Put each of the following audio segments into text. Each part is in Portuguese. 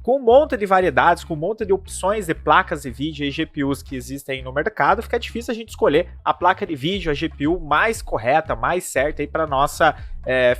Com um monte de variedades, com um monte de opções de placas de vídeo e GPUs que existem no mercado, fica difícil a gente escolher a placa de vídeo, a GPU mais correta, mais certa para nossa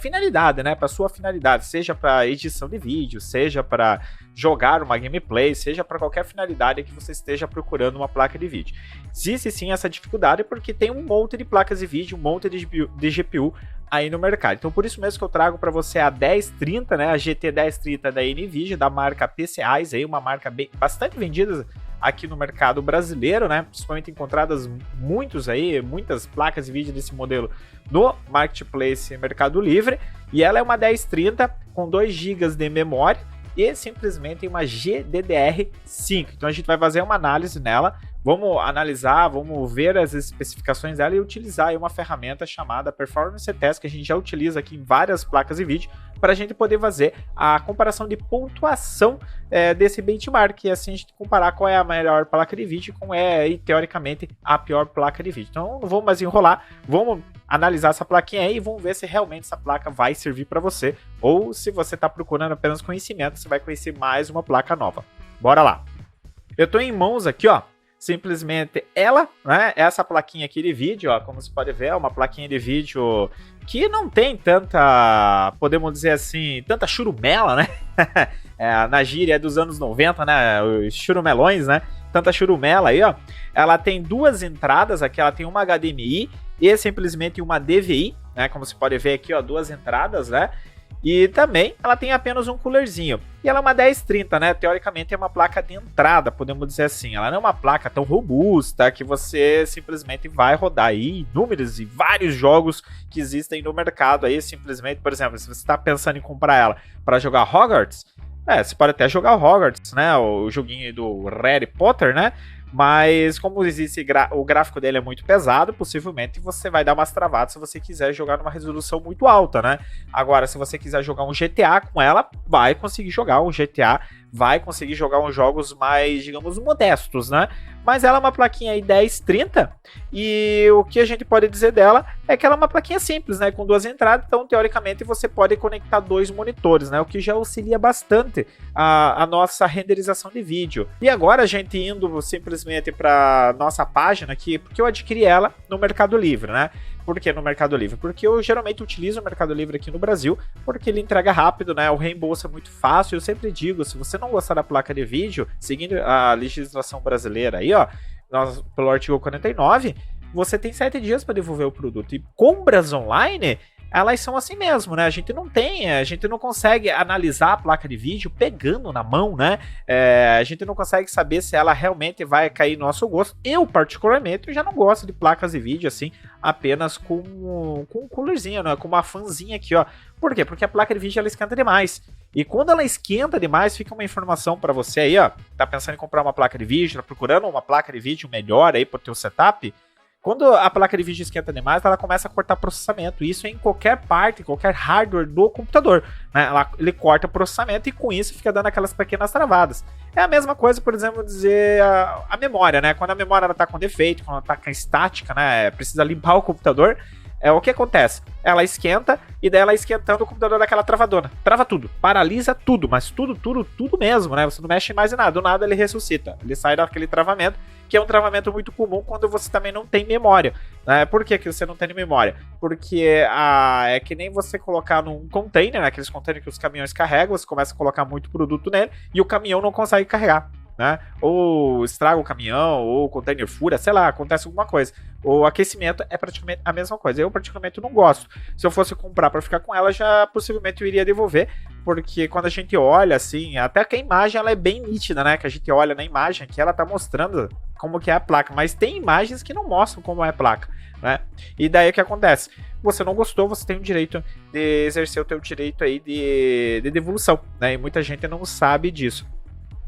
finalidade, né? Para sua finalidade, seja para edição de vídeo, seja para jogar uma gameplay, seja para qualquer finalidade que você esteja procurando uma placa de vídeo. Existe sim essa dificuldade porque tem um monte de placas de vídeo, um monte de GPU aí no mercado. Então por isso mesmo que eu trago para você a 1030, né, a GT 1030 da NVIDIA, da marca PCIe, aí uma marca bastante vendida aqui no mercado brasileiro, né, principalmente encontradas muitas placas de vídeo desse modelo no Marketplace Mercado Livre, e ela é uma 1030 com 2 GB de memória e simplesmente uma GDDR5. Então a gente vai fazer uma análise nela, vamos analisar, vamos ver as especificações dela e utilizar aí uma ferramenta chamada Performance Test, que a gente já utiliza aqui em várias placas de vídeo, para a gente poder fazer a comparação de pontuação desse benchmark, e assim a gente comparar qual é a melhor placa de vídeo com teoricamente a pior placa de vídeo. Então não vamos mais enrolar, vamos analisar essa plaquinha aí e vamos ver se realmente essa placa vai servir para você, ou se você está procurando apenas conhecimento, você vai conhecer mais uma placa nova. Bora lá! Eu estou em mãos aqui, ó, simplesmente ela, né, essa plaquinha aqui de vídeo, ó, como você pode ver, é uma plaquinha de vídeo que não tem tanta, podemos dizer assim, tanta churumela, né? Na gíria dos anos 90, né, os churumelões, né? Tanta churumela aí, ó. Ela tem 2 entradas aqui, ela tem uma HDMI e simplesmente uma DVI, né? Como você pode ver aqui, ó, 2 entradas, né? E também ela tem apenas um coolerzinho. E ela é uma 1030, né? Teoricamente é uma placa de entrada, podemos dizer assim. Ela não é uma placa tão robusta que você simplesmente vai rodar aí inúmeros e vários jogos que existem no mercado aí. Simplesmente, por exemplo, se você está pensando em comprar ela para jogar Hogwarts, você pode até jogar o Hogwarts, né? O joguinho do Harry Potter, né? Mas como existe o gráfico dele é muito pesado, possivelmente você vai dar umas travadas se você quiser jogar numa resolução muito alta, né? Agora, se você quiser jogar um GTA com ela, vai conseguir jogar um GTA, vai conseguir jogar uns jogos mais, digamos, modestos, né? Mas ela é uma plaquinha aí 1030 e o que a gente pode dizer dela é que ela é uma plaquinha simples, né? Com 2 entradas, então teoricamente você pode conectar 2 monitores, né? O que já auxilia bastante a nossa renderização de vídeo. E agora a gente indo simplesmente para nossa página aqui, porque eu adquiri ela no Mercado Livre, né? Por que no Mercado Livre? Porque eu geralmente utilizo o Mercado Livre aqui no Brasil, porque ele entrega rápido, né? O reembolso é muito fácil. Eu sempre digo, se você não gostar da placa de vídeo, seguindo a legislação brasileira aí, ó, pelo artigo 49, você tem 7 dias para devolver o produto. E compras online, elas são assim mesmo, né? A gente não consegue analisar a placa de vídeo pegando na mão, né? A gente não consegue saber se ela realmente vai cair no nosso gosto. Eu, particularmente, já não gosto de placas de vídeo assim, apenas com um coolerzinho, né? Com uma fanzinha aqui, ó. Por quê? Porque a placa de vídeo ela esquenta demais. E quando ela esquenta demais, fica uma informação para você aí, ó. Tá pensando em comprar uma placa de vídeo, tá procurando uma placa de vídeo melhor aí pro teu setup? Quando a placa de vídeo esquenta demais, ela começa a cortar processamento. Isso é em qualquer parte, qualquer hardware do computador, né? Ele corta processamento e com isso fica dando aquelas pequenas travadas. É a mesma coisa, por exemplo, dizer a memória, né? Quando a memória está com defeito, quando ela está com estática, né? Precisa limpar o computador. O que acontece? Ela esquenta e daí ela esquentando o computador daquela travadona. Trava tudo, paralisa tudo, mas tudo mesmo, né? Você não mexe mais em nada, do nada ele ressuscita. Ele sai daquele travamento, que é um travamento muito comum quando você também não tem memória, né? Por que você não tem memória? Porque é que nem você colocar num container, né? Aqueles containers que os caminhões carregam, você começa a colocar muito produto nele e o caminhão não consegue carregar, né? Ou estraga o caminhão, ou o container fura, sei lá, acontece alguma coisa. O aquecimento é praticamente a mesma coisa. Eu praticamente não gosto. Se eu fosse comprar para ficar com ela, já possivelmente eu iria devolver, porque quando a gente olha assim, até que a imagem ela é bem nítida, né? Que a gente olha na imagem que ela tá mostrando como que é a placa, mas tem imagens que não mostram como é a placa, né? E daí o que acontece? Você não gostou, você tem o direito de exercer o teu direito aí de devolução, né? E muita gente não sabe disso.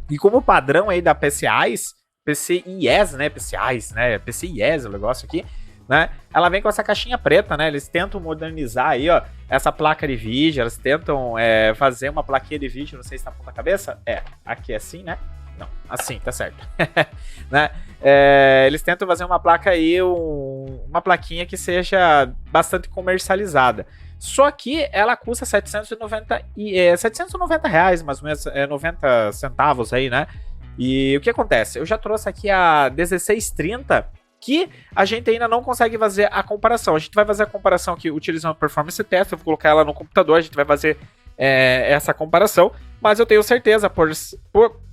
E como padrão aí da PCIes, né? PCIes, o negócio aqui, né? Ela vem com essa caixinha preta, né? Eles tentam modernizar aí, ó, essa placa de vídeo, eles tentam fazer uma plaquinha de vídeo, não sei se tá na ponta cabeça. Aqui é assim, né? Não, assim, tá certo. Né? Eles tentam fazer uma placa aí, uma plaquinha que seja bastante comercializada. Só que ela custa R$ 790 mais ou menos, 90 centavos aí, né? E o que acontece? Eu já trouxe aqui a 1630, que a gente ainda não consegue fazer a comparação. A gente vai fazer a comparação aqui utilizando a Performance Test, eu vou colocar ela no computador, a gente vai fazer essa comparação, mas eu tenho certeza,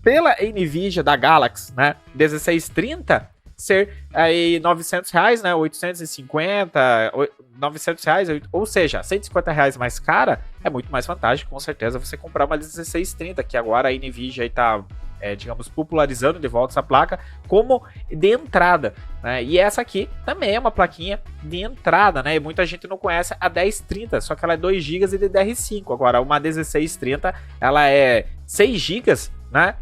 pela NVIDIA da Galaxy, né, 1630, ser aí R$900, né, 850, R$900, ou seja, R$150 mais cara, é muito mais vantagem, com certeza, você comprar uma 1630, que agora a NVIDIA aí tá, digamos, popularizando de volta essa placa como de entrada, né? E essa aqui também é uma plaquinha de entrada, né? E muita gente não conhece a 1030, só que ela é 2 GB e DDR5. Agora, uma 1630, ela é 6 GB, né?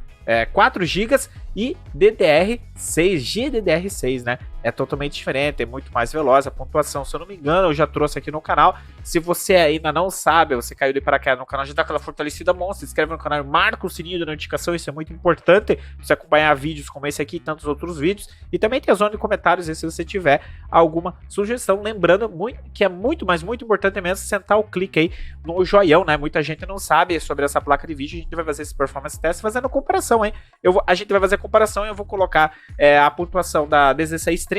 4 GB e DDR6, GDDR6, né? É totalmente diferente, é muito mais veloz a pontuação. Se eu não me engano, eu já trouxe aqui no canal. Se você ainda não sabe, você caiu de paraquedas no canal, já dá aquela fortalecida monstro, se inscreve no canal, marca o sininho da notificação, isso é muito importante para você acompanhar vídeos como esse aqui e tantos outros vídeos. E também tem a zona de comentários aí, se você tiver alguma sugestão. Lembrando que é muito, mas muito importante mesmo sentar o clique aí no joião, né? Muita gente não sabe sobre essa placa de vídeo, a gente vai fazer esse performance test fazendo comparação, hein? A gente vai fazer a comparação e eu vou colocar a pontuação da 1630,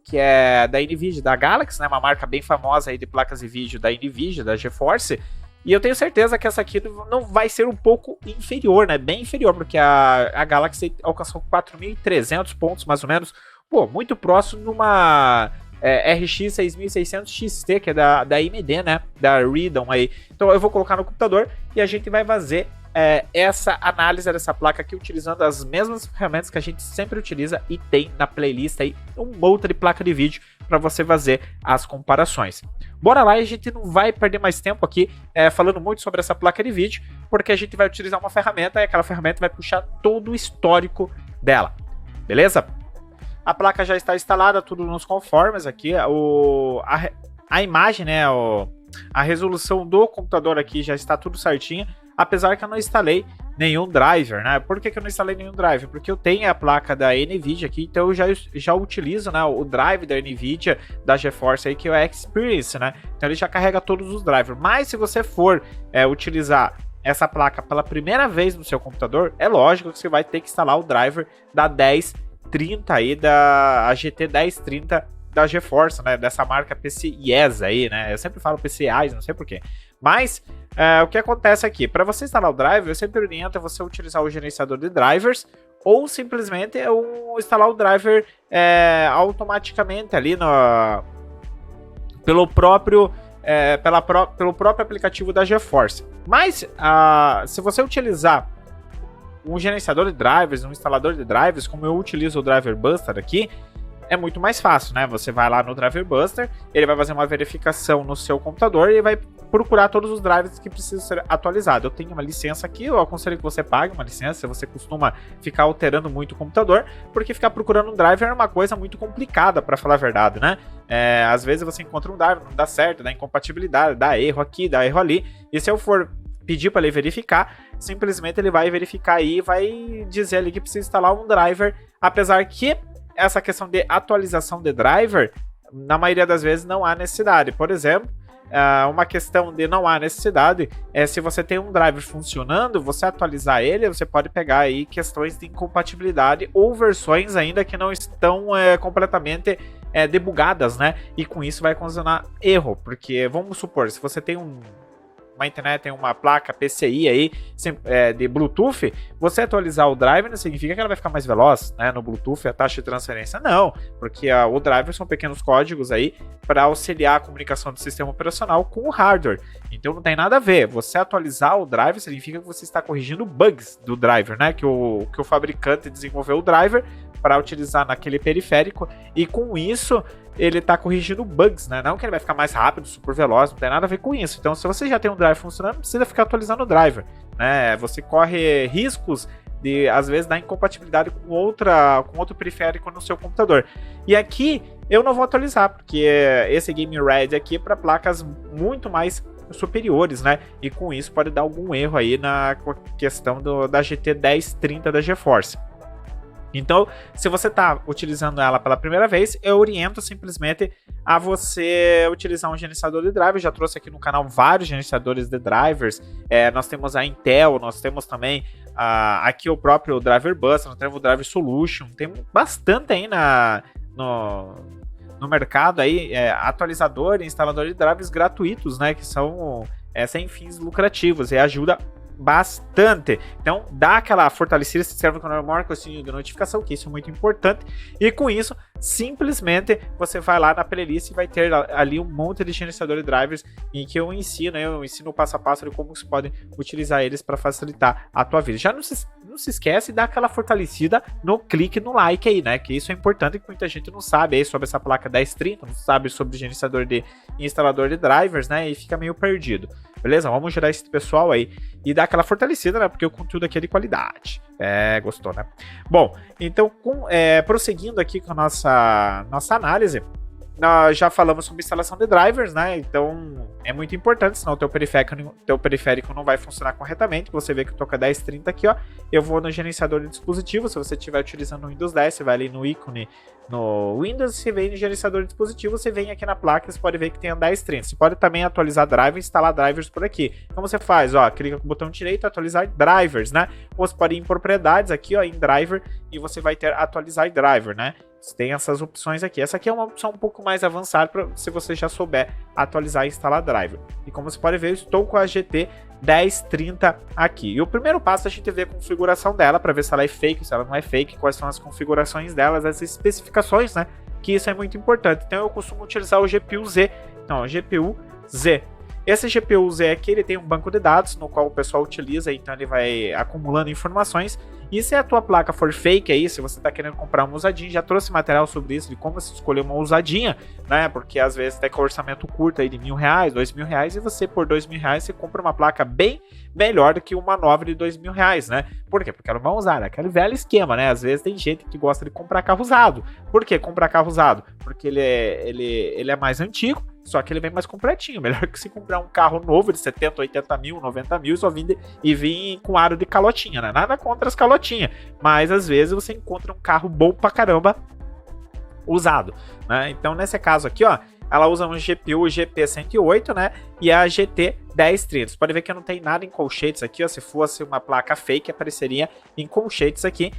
que é da NVIDIA, da Galaxy, né, uma marca bem famosa aí de placas de vídeo da NVIDIA, da GeForce, e eu tenho certeza que essa aqui não vai ser um pouco inferior, né, bem inferior, porque a Galaxy alcançou 4.300 pontos, mais ou menos, pô, muito próximo numa RX 6600 XT, que é da AMD, né, da Radeon aí. Então eu vou colocar no computador e a gente vai fazer essa análise dessa placa aqui utilizando as mesmas ferramentas que a gente sempre utiliza e tem na playlist aí um monte de placa de vídeo para você fazer as comparações. Bora lá, e a gente não vai perder mais tempo aqui falando muito sobre essa placa de vídeo, porque a gente vai utilizar uma ferramenta e aquela ferramenta vai puxar todo o histórico dela, beleza? A placa já está instalada, tudo nos conformes aqui, a imagem, né, a resolução do computador aqui já está tudo certinho. Apesar que eu não instalei nenhum driver, né? Por que eu não instalei nenhum driver? Porque eu tenho a placa da NVIDIA aqui, então eu já utilizo, né, o drive da NVIDIA, da GeForce aí, que é o Experience, né? Então ele já carrega todos os drivers. Mas se você for utilizar essa placa pela primeira vez no seu computador, é lógico que você vai ter que instalar o driver da 1030 aí, da GT 1030 da GeForce, né? Dessa marca PCIe aí, né? Eu sempre falo PCIe, não sei porquê. Mas o que acontece aqui? Para você instalar o driver, eu sempre oriento você utilizar o gerenciador de drivers ou simplesmente instalar o driver automaticamente ali pelo próprio aplicativo da GeForce. Mas se você utilizar um gerenciador de drivers, um instalador de drivers, como eu utilizo o Driver Buster aqui, é muito mais fácil, né? Você vai lá no Driver Buster, ele vai fazer uma verificação no seu computador e vai procurar todos os drivers que precisam ser atualizados. Eu tenho uma licença aqui, eu aconselho que você pague uma licença se você costuma ficar alterando muito o computador, porque ficar procurando um driver é uma coisa muito complicada, para falar a verdade, né? Às vezes você encontra um driver, não dá certo, dá incompatibilidade, dá erro aqui, dá erro ali, e se eu for pedir para ele verificar, simplesmente ele vai verificar aí e vai dizer ali que precisa instalar um driver, apesar que essa questão de atualização de driver, na maioria das vezes não há necessidade. Por exemplo, uma questão de não há necessidade é se você tem um driver funcionando, você atualizar ele, você pode pegar aí questões de incompatibilidade ou versões ainda que não estão completamente debugadas, né? E com isso vai ocasionar erro, porque vamos supor, se você tem uma internet, tem uma placa PCI aí de Bluetooth, você atualizar o driver não significa que ela vai ficar mais veloz, né, no Bluetooth, a taxa de transferência não, porque o driver são pequenos códigos aí para auxiliar a comunicação do sistema operacional com o hardware, então não tem nada a ver. Você atualizar o driver significa que você está corrigindo bugs do driver, né, que o fabricante desenvolveu o driver para utilizar naquele periférico, e com isso ele está corrigindo bugs, né? Não que ele vai ficar mais rápido, super veloz, não tem nada a ver com isso. Então, se você já tem um driver funcionando, não precisa ficar atualizando o driver, né? Você corre riscos de, às vezes, dar incompatibilidade com outro periférico no seu computador. E aqui eu não vou atualizar, porque esse Game Ready aqui é para placas muito mais superiores, né? E com isso pode dar algum erro aí na questão da GT 1030 da GeForce. Então, se você está utilizando ela pela primeira vez, eu oriento simplesmente a você utilizar um gerenciador de drivers. Já trouxe aqui no canal vários gerenciadores de drivers. Nós temos a Intel, nós temos também aqui o próprio Driver Bus, nós temos o Driver Solution. Tem bastante aí no mercado aí, atualizador e instalador de drivers gratuitos, né? Que são sem fins lucrativos e ajuda bastante. Então dá aquela fortalecida, se inscreve no canal, marca o sininho de notificação, que isso é muito importante, e com isso simplesmente você vai lá na playlist e vai ter ali um monte de gerenciador de drivers em que eu ensino o passo a passo de como você pode utilizar eles para facilitar a tua vida. Já não se esquece de dar aquela fortalecida no clique no like aí, né, que isso é importante, que muita gente não sabe aí sobre essa placa 1030, não sabe sobre o gerenciador de instalador de drivers, né, e fica meio perdido. Beleza? Vamos gerar esse pessoal aí e dar aquela fortalecida, né? Porque o conteúdo aqui é de qualidade. Gostou, né? Bom, então, prosseguindo aqui com a nossa análise, nós já falamos sobre instalação de drivers, né? Então, é muito importante, senão o teu periférico não vai funcionar corretamente. Você vê que eu tô com a 1030 aqui, ó. Eu vou no gerenciador de dispositivo. Se você estiver utilizando o Windows 10, você vai ali no ícone no Windows, você vem no gerenciador de dispositivo, você vem aqui na placa, você pode ver que tem a 1030. Você pode também atualizar drivers, instalar drivers por aqui. Como você faz? Ó, clica com o botão direito, atualizar drivers, né? Ou você pode ir em propriedades aqui, ó, em driver, e você vai ter atualizar driver, né? Você tem essas opções aqui. Essa aqui é uma opção um pouco mais avançada se você já souber atualizar e instalar driver. E como você pode ver, eu estou com a GT 1030 aqui. E o primeiro passo é a gente ver a configuração dela para ver se ela é fake, se ela não é fake, quais são as configurações delas, as especificações, né? Que isso é muito importante. Então eu costumo utilizar o GPU-Z. Então, o GPU-Z. Esse GPU-Z aqui, ele tem um banco de dados no qual o pessoal utiliza, então ele vai acumulando informações. E se a tua placa for fake aí, se você está querendo comprar uma usadinha, já trouxe material sobre isso, de como você escolher uma usadinha, né? Porque às vezes tem com orçamento curto aí de R$1.000, R$2.000, e você por R$2.000 você compra uma placa bem melhor do que uma nova de R$2.000, né? Por quê? Porque ela não vai usar, né? Aquele velho esquema, né? Às vezes tem gente que gosta de comprar carro usado. Por que comprar carro usado? Porque ele é mais antigo, só que ele vem mais completinho. Melhor que se comprar um carro novo de 70, 80 mil, 90 mil e vir com aro de calotinha, né? Nada contra as calotinhas, mas às vezes você encontra um carro bom pra caramba usado, né? Então nesse caso aqui, ó, ela usa um GPU GP108, né? E a GT 1030. Você pode ver que não tem nada em colchetes aqui, ó. Se fosse uma placa fake, apareceria em colchetes aqui,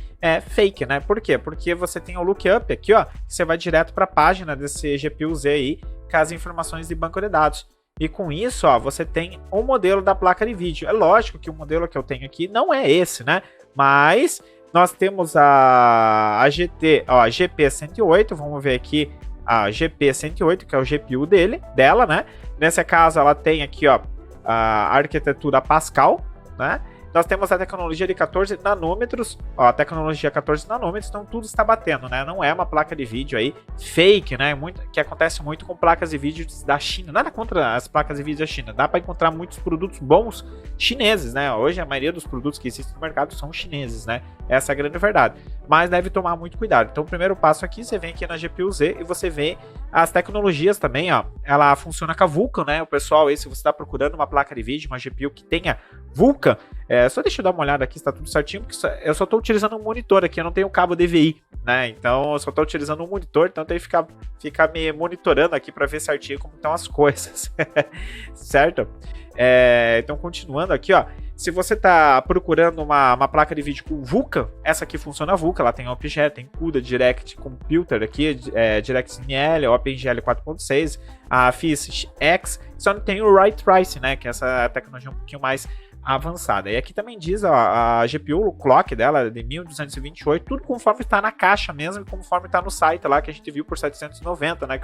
fake, né? Por quê? Porque você tem o lookup aqui, ó. Você vai direto para a página desse GPU-Z aí, com as informações de banco de dados. E com isso, ó, você tem o modelo da placa de vídeo. É lógico que o modelo que eu tenho aqui não é esse, né? Mas nós temos a GT, ó, a GP108. Vamos ver aqui a GP108, que é o GPU dela, né? Nesse caso, ela tem aqui, ó, a arquitetura Pascal, né? Nós temos a tecnologia de 14 nanômetros, ó, a tecnologia 14 nanômetros, então tudo está batendo, né? Não é uma placa de vídeo aí fake, né? Que acontece muito com placas de vídeo da China. Nada contra as placas de vídeo da China. Dá para encontrar muitos produtos bons chineses, né? Hoje a maioria dos produtos que existem no mercado são chineses, né? Essa é a grande verdade. Mas deve tomar muito cuidado. Então o primeiro passo aqui, você vem aqui na GPU-Z e você vê as tecnologias também, ó. Ela funciona com a Vulkan, né? O pessoal aí, se você está procurando uma placa de vídeo, uma GPU que tenha Vulkan, só deixa eu dar uma olhada aqui se tá tudo certinho, porque eu só tô utilizando um monitor aqui, eu não tenho cabo DVI, né? Então eu só tô utilizando um monitor, então tem que ficar me monitorando aqui para ver certinho como estão as coisas, certo? Então continuando aqui, ó, se você tá procurando uma placa de vídeo com Vulkan, essa aqui funciona Vulkan, ela tem OpenGL, tem CUDA, Direct Computer aqui, DirectML, OpenGL 4.6, a PhysX, só não tem o Ray Tracing, né? Que essa é a tecnologia um pouquinho mais avançada. E aqui também diz, ó, a GPU, o clock dela de 1228, tudo conforme está na caixa mesmo, e conforme está no site lá que a gente viu por 790, né,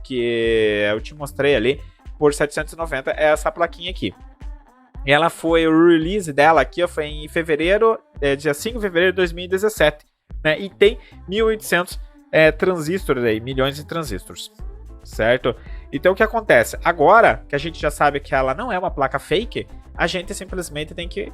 que eu te mostrei ali, por 790, é essa plaquinha aqui. E ela foi, o release dela aqui, ó, foi em fevereiro, dia 5 de fevereiro de 2017, né, e tem 1800 transistores aí, milhões de transistores, certo? Então o que acontece? Agora que a gente já sabe que ela não é uma placa fake, a gente simplesmente tem que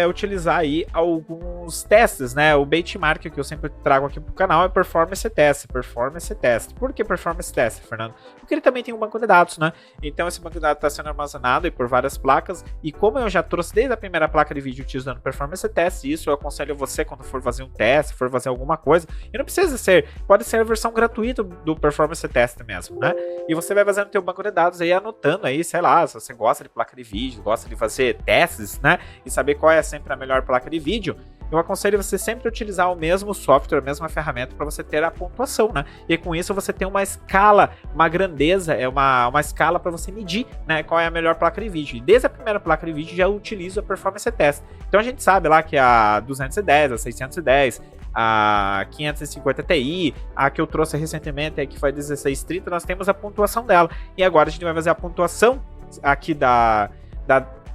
utilizar aí alguns testes, né? O benchmark que eu sempre trago aqui pro canal é Performance Test. Por que Performance Test, Fernando? Porque ele também tem um banco de dados, né? Então esse banco de dados está sendo armazenado aí por várias placas, e como eu já trouxe desde a primeira placa de vídeo utilizando Performance Test, isso eu aconselho você quando for fazer um teste, for fazer alguma coisa, e não precisa ser, pode ser a versão gratuita do Performance Test mesmo, né? E você vai fazendo teu banco de dados aí, anotando aí, sei lá, se você gosta de placa de vídeo, gosta de fazer testes, né? E saber qual é sempre a melhor placa de vídeo, eu aconselho você sempre utilizar o mesmo software, a mesma ferramenta para você ter a pontuação, né? E com isso você tem uma escala, uma grandeza, uma escala para você medir, né, qual é a melhor placa de vídeo. E desde a primeira placa de vídeo já utilizo a Performance Test. Então a gente sabe lá que a 210, a 610, a 550 Ti, a que eu trouxe recentemente aqui foi a 1630, nós temos a pontuação dela. E agora a gente vai fazer a pontuação aqui da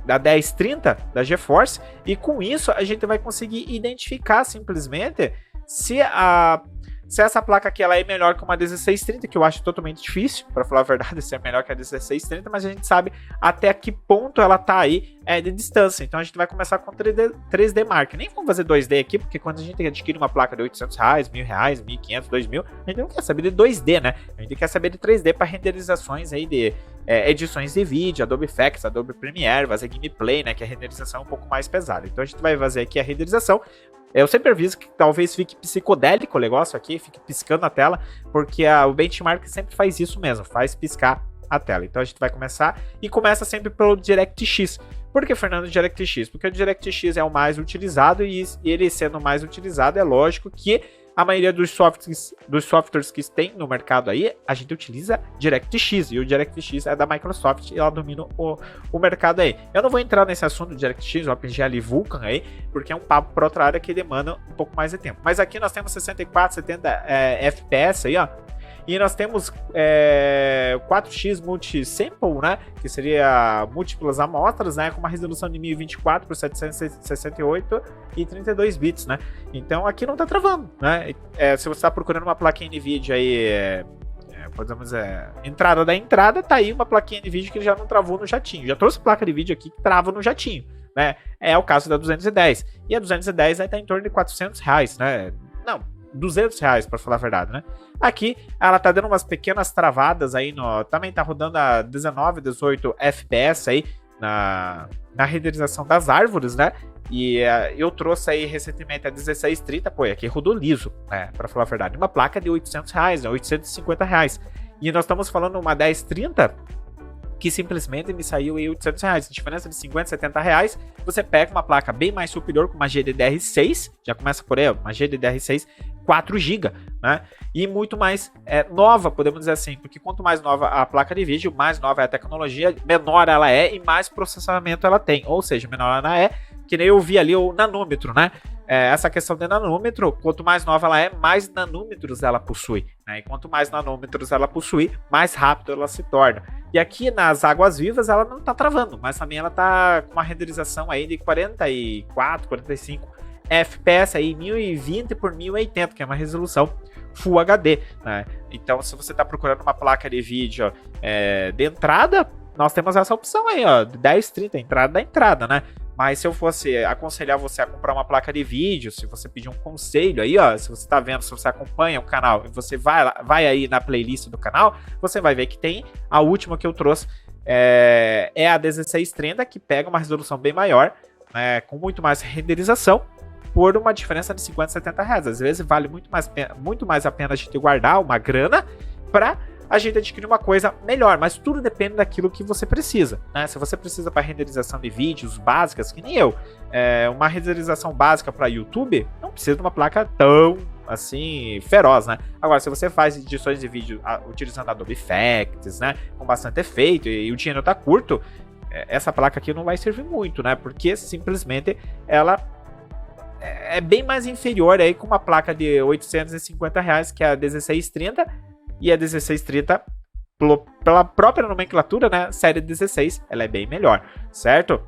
1030 da GeForce, e com isso a gente vai conseguir identificar simplesmente se essa placa aqui ela é melhor que uma 1630, que eu acho totalmente difícil, para falar a verdade, se é melhor que a 1630, mas a gente sabe até que ponto ela tá aí de distância. Então a gente vai começar com 3D Mark. Nem vamos fazer 2D aqui, porque quando a gente adquire uma placa de R$800, R$1.000, 1.500, 2.000, a gente não quer saber de 2D, né? A gente quer saber de 3D para renderizações aí de edições de vídeo, Adobe Effects, Adobe Premiere, fazer gameplay, né? Que a renderização é um pouco mais pesada. Então a gente vai fazer aqui a renderização. Eu sempre aviso que talvez fique psicodélico o negócio aqui, fique piscando a tela, porque o benchmark sempre faz isso mesmo, faz piscar a tela. Então a gente vai começar, e começa sempre pelo DirectX. Por que, Fernando, DirectX? Porque o DirectX é o mais utilizado, e ele sendo mais utilizado, é lógico que a maioria dos softwares que tem no mercado aí, a gente utiliza DirectX, e o DirectX é da Microsoft, e ela domina o mercado aí. Eu não vou entrar nesse assunto do DirectX, OpenGL e Vulkan aí, porque é um papo para outra área que demanda um pouco mais de tempo. Mas aqui nós temos 64, 70 FPS aí, ó. E nós temos 4x multisample, né? Que seria múltiplas amostras, né? Com uma resolução de 1024 por 768 e 32 bits, né? Então aqui não tá travando, né? Se você tá procurando uma plaquinha de vídeo aí, podemos dizer, entrada da entrada, tá aí uma plaquinha de vídeo que já não travou no jatinho. Já trouxe placa de vídeo aqui que trava no jatinho, né? É o caso da 210. E a 210 aí tá em torno de R$400, né? Não, R$200, para falar a verdade, né? Aqui ela tá dando umas pequenas travadas aí, também tá rodando a 19, 18 FPS aí na renderização das árvores, né? E eu trouxe aí recentemente a 1630, pô, aqui rodou liso, né? Para falar a verdade, uma placa de R$800, né? R$850. E nós estamos falando uma 1030 que simplesmente me saiu em R$800, diferença de 50, 70 reais. Você pega uma placa bem mais superior, com uma GDDR6, já começa por aí, uma GDDR6 4 GB, né? E muito mais nova, podemos dizer assim, porque quanto mais nova a placa de vídeo, mais nova é a tecnologia, menor ela é e mais processamento ela tem, ou seja, menor ela é, que nem eu vi ali o nanômetro, né? Essa questão de nanômetro, quanto mais nova ela é, mais nanômetros ela possui, né? E quanto mais nanômetros ela possui, mais rápido ela se torna. E aqui nas águas vivas ela não tá travando, mas também ela tá com uma renderização aí de 44, 45 FPS aí, 1020 por 1080, que é uma resolução Full HD, né? Então se você tá procurando uma placa de vídeo de entrada, nós temos essa opção aí, ó, 1030, entrada da entrada, né? Mas se eu fosse aconselhar você a comprar uma placa de vídeo, se você pedir um conselho aí, ó, se você tá vendo, se você acompanha o canal e você vai aí na playlist do canal, você vai ver que tem a última que eu trouxe, é a 1630, que pega uma resolução bem maior, né, com muito mais renderização, por uma diferença de 50, 70 reais. Às vezes vale muito mais a pena a gente guardar uma grana para a gente adquirir uma coisa melhor, mas tudo depende daquilo que você precisa, né? Se você precisa para renderização de vídeos básicas, que nem eu, uma renderização básica para YouTube, não precisa de uma placa tão assim feroz, né? Agora, se você faz edições de vídeo utilizando Adobe Effects, né, com bastante efeito e o dinheiro tá curto, essa placa aqui não vai servir muito, né? Porque simplesmente ela é bem mais inferior aí com uma placa de R$850, que é a 1630, e a 1630, pela própria nomenclatura, né, série 16, ela é bem melhor, certo?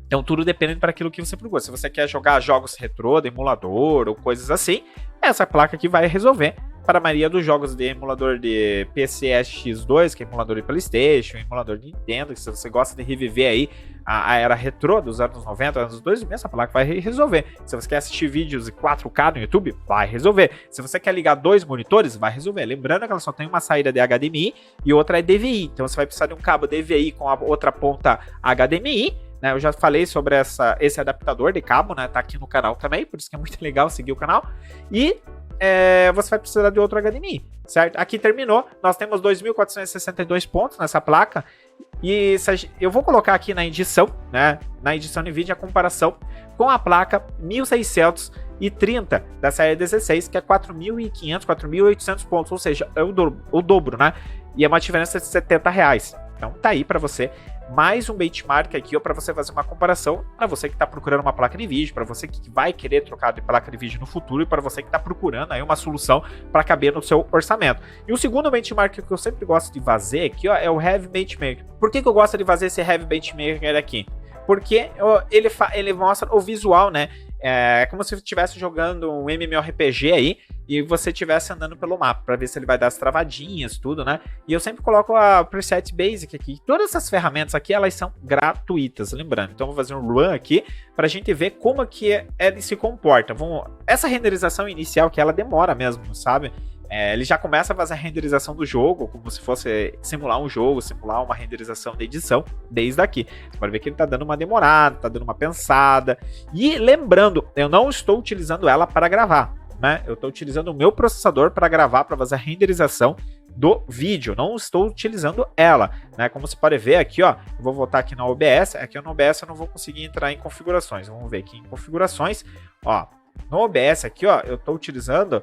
Então tudo depende para aquilo que você procura. Se você quer jogar jogos retrô, de emulador ou coisas assim, essa placa aqui vai resolver para a maioria dos jogos de emulador de PCSX2, que é emulador de PlayStation, emulador de Nintendo, que se você gosta de reviver aí a era retrô dos anos 90, anos 2000, essa placa vai resolver. Se você quer assistir vídeos em 4K no YouTube, vai resolver. Se você quer ligar 2 monitores, vai resolver. Lembrando que ela só tem uma saída de HDMI e outra é DVI, então você vai precisar de um cabo DVI com a outra ponta HDMI. Né, eu já falei sobre esse adaptador de cabo, né? Tá aqui no canal também, por isso que é muito legal seguir o canal. E você vai precisar de outro HDMI, certo? Aqui terminou, nós temos 2.462 pontos nessa placa. E eu vou colocar aqui na edição, né? Na edição NVIDIA a comparação com a placa 1630 da série 16, que é 4.500, 4.800 pontos, ou seja, é o dobro, né? E é uma diferença de R$70. Então tá aí para você mais um benchmark aqui, para você fazer uma comparação, para você que está procurando uma placa de vídeo, para você que vai querer trocar de placa de vídeo no futuro e para você que está procurando aí uma solução para caber no seu orçamento. E o segundo benchmark que eu sempre gosto de fazer aqui, ó, é o Heavy Benchmark. Por que eu gosto de fazer esse Heavy Benchmark aqui? Porque ele mostra o visual, né? É como se você estivesse jogando um MMORPG aí e você estivesse andando pelo mapa para ver se ele vai dar as travadinhas, tudo, né? E eu sempre coloco a preset basic aqui. Todas essas ferramentas aqui, elas são gratuitas, lembrando. Então, eu vou fazer um run aqui para a gente ver como que ele se comporta. Essa renderização inicial que ela demora mesmo, sabe? Ele já começa a fazer a renderização do jogo, como se fosse simular um jogo, simular uma renderização de edição, desde aqui. Você pode ver que ele está dando uma demorada, está dando uma pensada. E lembrando, eu não estou utilizando ela para gravar, né? Eu estou utilizando o meu processador para gravar, para fazer a renderização do vídeo. Não estou utilizando ela, né? Como você pode ver aqui, ó, eu vou voltar aqui na OBS. Aqui no OBS eu não vou conseguir entrar em configurações. Vamos ver aqui em configurações, ó. No OBS aqui, ó, eu estou utilizando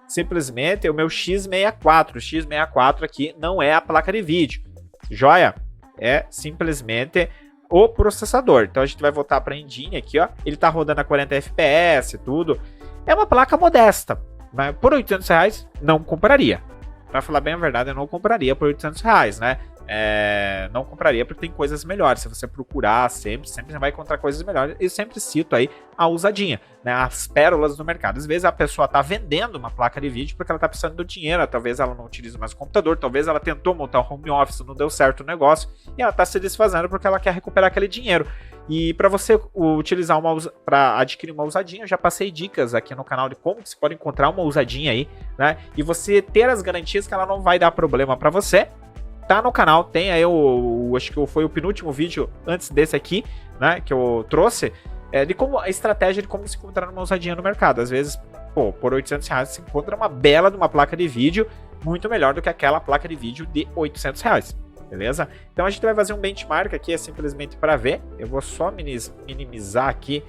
simplesmente o meu X64. O X64 aqui não é a placa de vídeo, joia? É simplesmente o processador. Então a gente vai voltar para a engine aqui, ó. Ele tá rodando a 40 FPS, tudo. É uma placa modesta, mas por R$800 não compraria. Para falar bem a verdade, eu não compraria por R$800, né? Não compraria porque tem coisas melhores. Se você procurar sempre você vai encontrar coisas melhores. Eu sempre cito aí a usadinha, né? As pérolas do mercado. Às vezes a pessoa tá vendendo uma placa de vídeo porque ela tá precisando do dinheiro. Talvez ela não utilize mais o computador, talvez ela tentou montar um home office, não deu certo o negócio e ela tá se desfazendo porque ela quer recuperar aquele dinheiro. E para você utilizar para adquirir uma usadinha, eu já passei dicas aqui no canal de como você pode encontrar uma usadinha aí, né? E você ter as garantias que ela não vai dar problema para você. Tá no canal, tem aí acho que foi o penúltimo vídeo antes desse aqui, né, que eu trouxe, de como a estratégia de como se encontrar uma usadinha no mercado. Às vezes, pô, por R$800 você encontra uma bela de uma placa de vídeo muito melhor do que aquela placa de vídeo de R$800, beleza? Então a gente vai fazer um benchmark aqui, é simplesmente para ver. Eu vou só minimizar aqui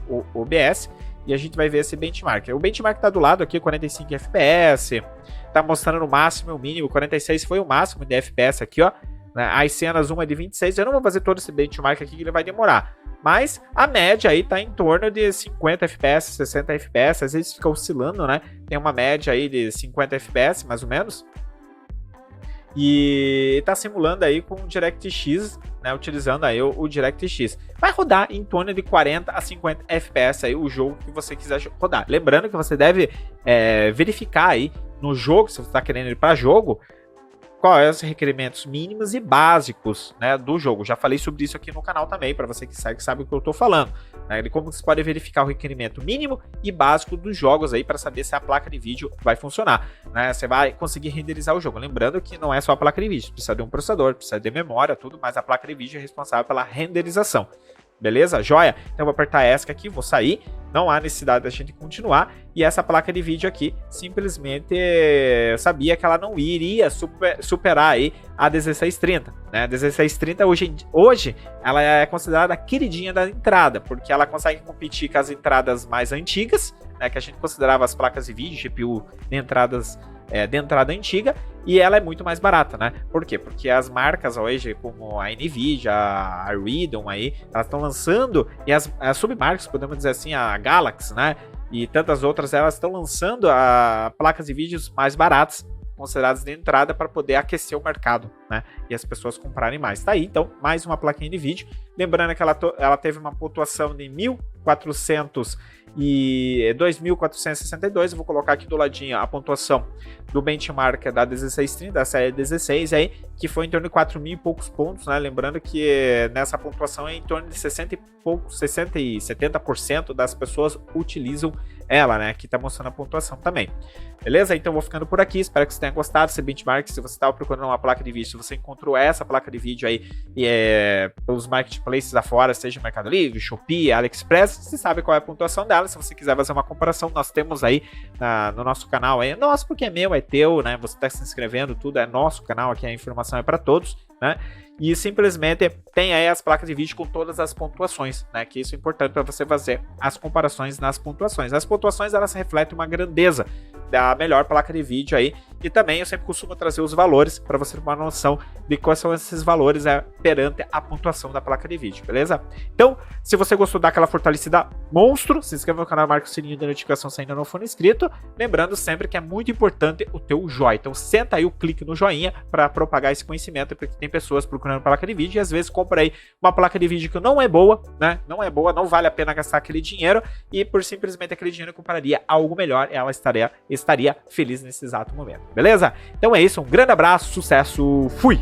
o OBS e a gente vai ver esse benchmark. O benchmark tá do lado aqui, 45 FPS, tá mostrando o máximo e o mínimo, 46 foi o máximo de FPS aqui, ó. As cenas, uma é de 26, eu não vou fazer todo esse benchmark aqui que ele vai demorar. Mas a média aí tá em torno de 50 FPS, 60 FPS, às vezes fica oscilando, né? Tem uma média aí de 50 FPS, mais ou menos. E tá simulando aí com o DirectX, né, utilizando aí o DirectX. Vai rodar em torno de 40 a 50 FPS aí o jogo que você quiser rodar. Lembrando que você deve verificar aí no jogo, se você está querendo ir para jogo, quais são os requerimentos mínimos e básicos, né, do jogo. Já falei sobre isso aqui no canal também, para você que sabe o que eu estou falando, né, de como você pode verificar o requerimento mínimo e básico dos jogos aí para saber se a placa de vídeo vai funcionar, né? Você vai conseguir renderizar o jogo. Lembrando que não é só a placa de vídeo, precisa de um processador, precisa de memória, tudo, mas a placa de vídeo é responsável pela renderização. Beleza? Joia? Então eu vou apertar ESC aqui, vou sair, não há necessidade da gente continuar, e essa placa de vídeo aqui, simplesmente eu sabia que ela não iria superar aí a 1630, né? A 1630 hoje ela é considerada a queridinha da entrada, porque ela consegue competir com as entradas mais antigas, né, que a gente considerava as placas de vídeo, GPU de entrada antiga, e ela é muito mais barata, né? Por quê? Porque as marcas hoje, como a NVIDIA, a Radeon aí, elas estão lançando, e as submarcas, podemos dizer assim, a Galaxy, né? E tantas outras, elas estão lançando placas de vídeos mais baratas, consideradas de entrada, para poder aquecer o mercado, né? E as pessoas comprarem mais. Tá aí, então, mais uma plaquinha de vídeo. Lembrando que ela teve uma pontuação de 2.462, eu vou colocar aqui do ladinho a pontuação do benchmark da 1630, da série 16 aí, que foi em torno de 4 mil e poucos pontos, né? Lembrando que nessa pontuação é em torno de 60 e poucos, 60 e 70% das pessoas utilizam ela, né? Aqui tá mostrando a pontuação também. Beleza? Então vou ficando por aqui, espero que você tenha gostado desse benchmark. Se você estava procurando uma placa de vídeo, se você encontrou essa placa de vídeo aí pelos marketplaces afora, seja Mercado Livre, Shopee, AliExpress, você sabe qual é a pontuação dela. Se você quiser fazer uma comparação, nós temos aí no nosso canal aí, nosso porque é meu, é teu, né? Você está se inscrevendo, tudo é nosso canal, aqui a informação é para todos, né? E simplesmente tem aí as placas de vídeo com todas as pontuações, né? Que isso é importante para você fazer as comparações nas pontuações. As pontuações, elas refletem uma grandeza da melhor placa de vídeo aí. E também eu sempre costumo trazer os valores para você ter uma noção de quais são esses valores perante a pontuação da placa de vídeo, beleza? Então, se você gostou, dá aquela fortalecida monstro, se inscreva no canal, marca o sininho da notificação se ainda não for inscrito. Lembrando sempre que é muito importante o teu joinha. Então, senta aí o clique no joinha para propagar esse conhecimento, porque tem pessoas procurando placa de vídeo e às vezes compra aí uma placa de vídeo que não é boa, né? Não é boa, não vale a pena gastar aquele dinheiro e por simplesmente aquele dinheiro compraria algo melhor, ela estaria feliz nesse exato momento, beleza? Então é isso, um grande abraço, sucesso, fui!